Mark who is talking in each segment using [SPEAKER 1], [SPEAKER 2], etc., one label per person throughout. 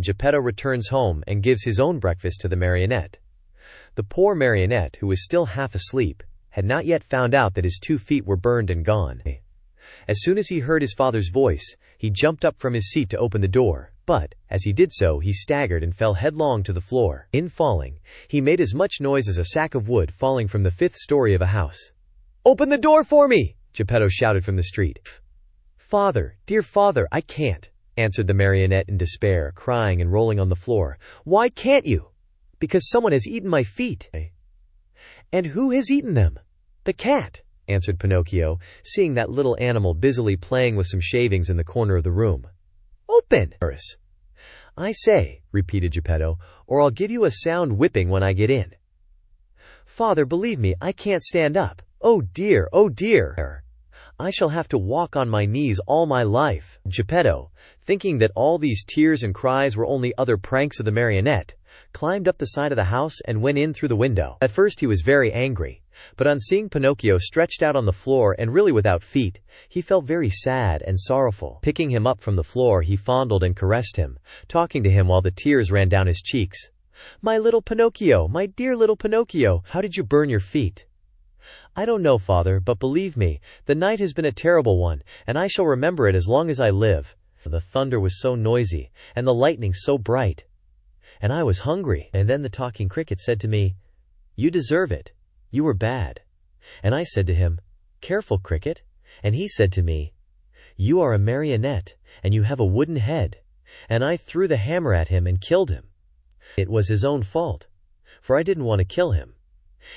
[SPEAKER 1] Geppetto returns home and gives his own breakfast to the marionette. The poor marionette, who was still half asleep, had not yet found out that his 2 feet were burned and gone. As soon as he heard his father's voice, he jumped up from his seat to open the door, but, as he did so, he staggered and fell headlong to the floor. In falling, he made as much noise as a sack of wood falling from the 5th story of a house. "Open the door for me!" Geppetto shouted from the street. "Father, dear father, I can't," answered the marionette in despair, crying and rolling on the floor. "Why can't you?" "Because someone has eaten my feet." "And who has eaten them?" "The cat," answered Pinocchio, seeing that little animal busily playing with some shavings in the corner of the room. "Open!" "I say," repeated Geppetto, "or I'll give you a sound whipping when I get in." "Father, believe me, I can't stand up. Oh dear, oh dear. I shall have to walk on my knees all my life." Geppetto, thinking that all these tears and cries were only other pranks of the marionette, climbed up the side of the house and went in through the window. At first he was very angry, but on seeing Pinocchio stretched out on the floor and really without feet, he felt very sad and sorrowful. Picking him up from the floor, he fondled and caressed him, talking to him while the tears ran down his cheeks. "My little Pinocchio, my dear little Pinocchio, how did you burn your feet?" "I don't know, father, but believe me, the night has been a terrible one, and I shall remember it as long as I live. The thunder was so noisy, and the lightning so bright. And I was hungry. And then the talking cricket said to me, 'You deserve it. You were bad.' And I said to him, 'Careful, cricket.' And he said to me, 'You are a marionette, and you have a wooden head.' And I threw the hammer at him and killed him. It was his own fault, for I didn't want to kill him.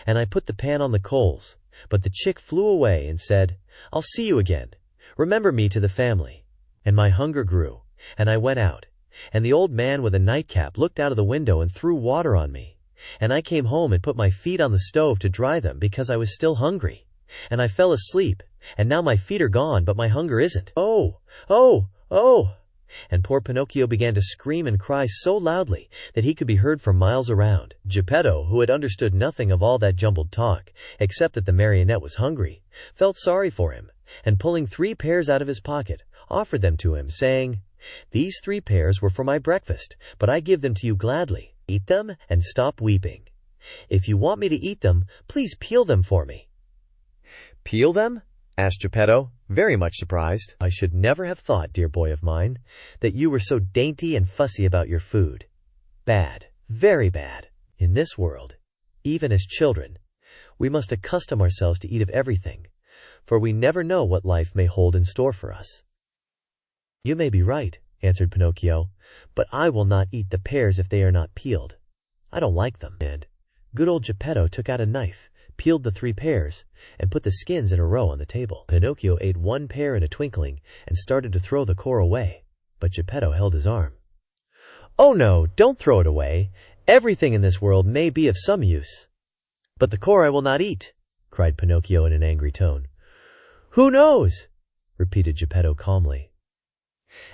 [SPEAKER 1] And I put the pan on the coals, but the chick flew away and said, 'I'll see you again. Remember me to the family.' And my hunger grew, and I went out, and the old man with a nightcap looked out of the window and threw water on me. And I came home and put my feet on the stove to dry them because I was still hungry. And I fell asleep, and now my feet are gone, but my hunger isn't. Oh, oh, oh!" And poor Pinocchio began to scream and cry so loudly that he could be heard for miles around. Geppetto, who had understood nothing of all that jumbled talk, except that the marionette was hungry, felt sorry for him, and pulling 3 pears out of his pocket, offered them to him, saying, "These 3 pears were for my breakfast, but I give them to you gladly. Eat them and stop weeping. If you want me to eat them, please peel them for me." "Peel them?" asked Geppetto, very much surprised. "I should never have thought, dear boy of mine, that you were so dainty and fussy about your food. Bad, very bad. In this world, even as children, we must accustom ourselves to eat of everything, for we never know what life may hold in store for us." "You may be right," answered Pinocchio, "but I will not eat the pears if they are not peeled. I don't like them." And good old Geppetto took out a knife, peeled the 3 pears, and put the skins in a row on the table. Pinocchio ate 1 pear in a twinkling and started to throw the core away, but Geppetto held his arm. "Oh no, don't throw it away. Everything in this world may be of some use." "But the core I will not eat," cried Pinocchio in an angry tone. "Who knows?" repeated Geppetto calmly.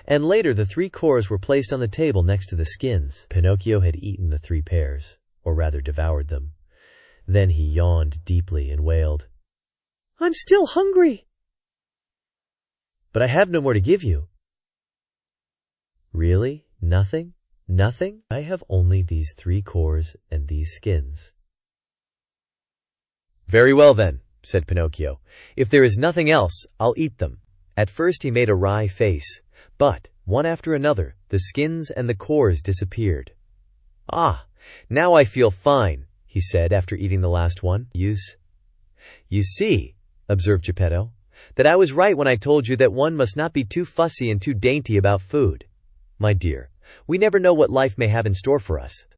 [SPEAKER 1] And later the 3 cores were placed on the table next to the skins. Pinocchio had eaten the 3 pears, or rather devoured them. Then he yawned deeply and wailed, "I'm still hungry." "But I have no more to give you." "Really? Nothing? Nothing? I have only these 3 cores and these skins." "Very well then," said Pinocchio. "If there is nothing else, I'll eat them." At first he made a wry face, but, one after another, the skins and the cores disappeared. "Ah, now I feel fine," he said after eating the last one. You see," observed Geppetto, "that I was right when I told you that one must not be too fussy and too dainty about food. My dear, we never know what life may have in store for us.